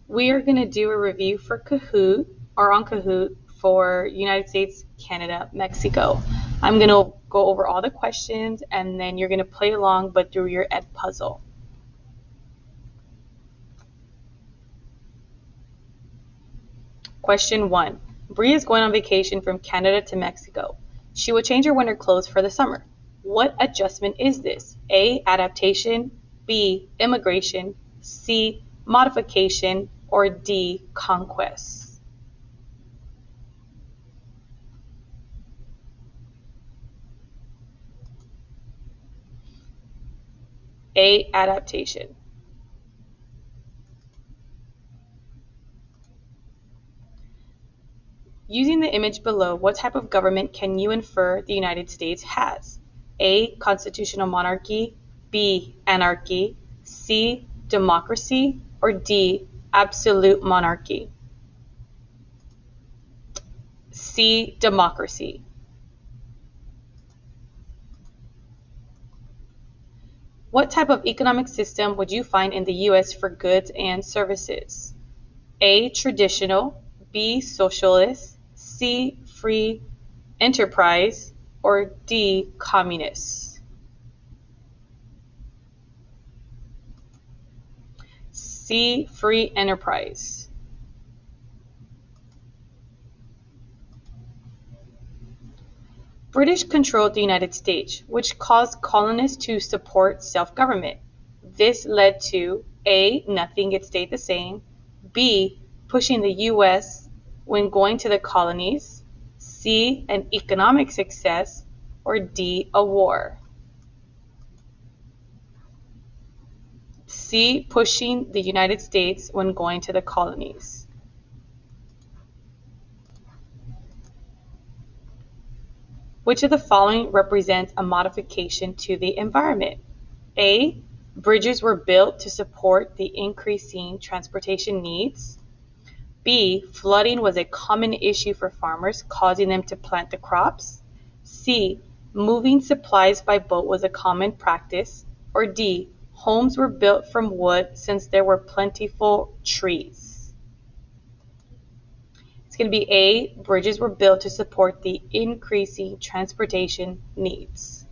We are going to do a review for Kahoot or on Kahoot for United States, Canada, Mexico. I'm going to go over all the questions and then you're going to play along but through your Ed puzzle. Question 1. Bree is going on vacation from Canada to Mexico. She will change her winter clothes for the summer. What adjustment is this? A. Adaptation, B. Immigration, C. Modification, or D. Conquest? A. Adaptation. Using the image below, what type of government can you infer the United States has? A. Constitutional monarchy, B. Anarchy, C. Democracy, or D. Absolute monarchy? C. Democracy. What type of economic system would you find in the U.S. for goods and services? A. Traditional, B. Socialist, C. Free enterprise, or D. Communist? C. Free enterprise. British controlled the United States, which caused colonists to support self-government. This led to A. Nothing, it stayed the same, B. Pushing the U.S. when going to the colonies, C. An economic success, or D. A war? C. Pushing the United States when going to the colonies. Which of the following represents a modification to the environment? A. Bridges were built to support the increasing transportation needs. B. Flooding was a common issue for farmers, causing them to plant the crops. C. Moving supplies by boat was a common practice. Or D. Homes were built from wood since there were plentiful trees. It's going to be A. Bridges were built to support the increasing transportation needs.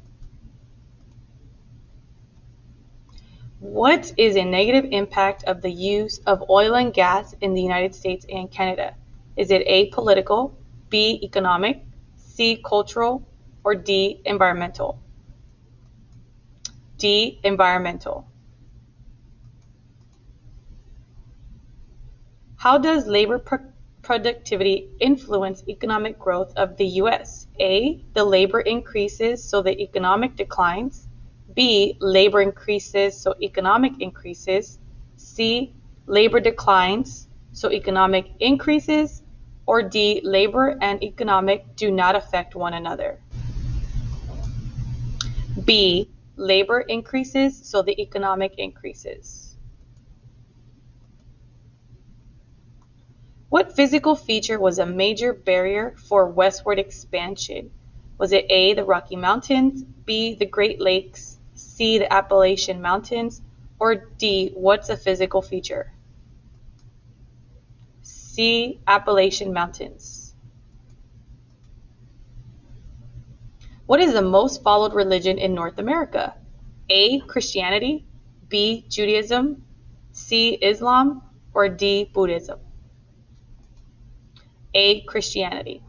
What is a negative impact of the use of oil and gas in the United States and Canada? Is it A. Political, B. Economic, C. Cultural, or D. Environmental? D. Environmental. How does labor productivity influence economic growth of the U.S.? A. The labor increases, so the economic declines. B. Labor increases, so economic increases. C. Labor declines, so economic increases. Or D. Labor and economic do not affect one another. B. Labor increases, so the economic increases. What physical feature was a major barrier for westward expansion? Was it A. The Rocky Mountains, B. The Great Lakes, C. The Appalachian Mountains, or D. What's a physical feature? C. Appalachian Mountains. What is the most followed religion in North America? A. Christianity, B. Judaism, C. Islam, or D. Buddhism? A. Christianity.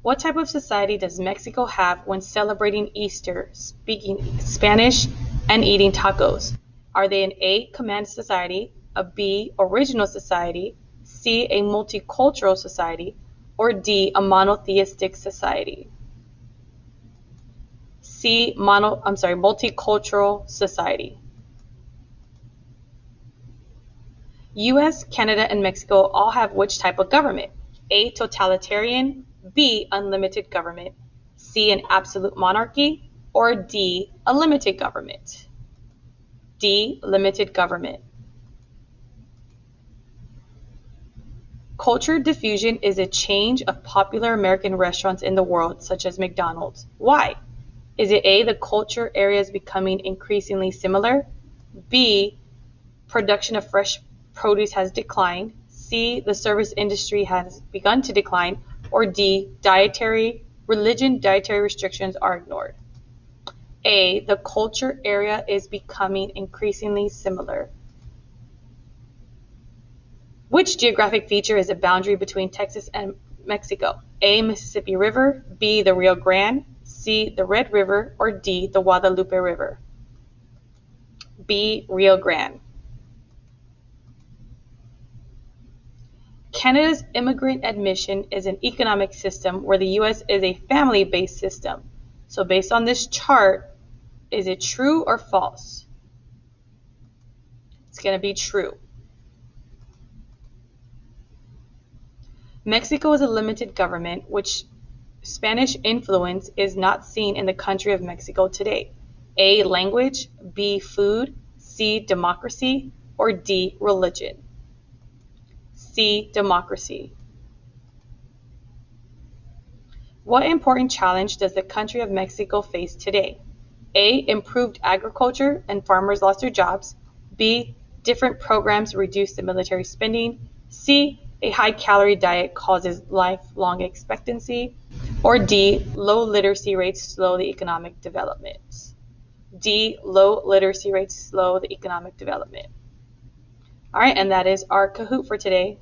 What type of society does Mexico have when celebrating Easter, speaking Spanish, and eating tacos? Are they an A. Command society, a B. Original society, C. A multicultural society, or D. A monotheistic society? C. Multicultural society. U.S., Canada, and Mexico all have which type of government? A. Totalitarian, B. Unlimited government, C. An absolute monarchy, or D. A limited government? D. Limited government. Culture diffusion is a change of popular American restaurants in the world, such as McDonald's. Why? Is it A. The culture areas becoming increasingly similar, B, production of fresh produce has declined. C, the service industry has begun to decline. Or D, dietary restrictions are ignored. A, the culture area is becoming increasingly similar. Which geographic feature is a boundary between Texas and Mexico? A, Mississippi River, B, the Rio Grande, C, the Red River, or D, the Guadalupe River? B, Rio Grande. Canada's immigrant admission is an economic system where the US is a family-based system. So based on this chart, is it true or false? It's going to be true. Mexico is a limited government, which Spanish influence is not seen in the country of Mexico today. A, language, B, food, C, democracy, or D, religion? C, democracy. What important challenge does the country of Mexico face today? A, improved agriculture and farmers lost their jobs. B, different programs reduce the military spending. C, a high-calorie diet causes lifelong expectancy. Or D, low literacy rates slow the economic development. D, low literacy rates slow the economic development. All right, and that is our Kahoot for today.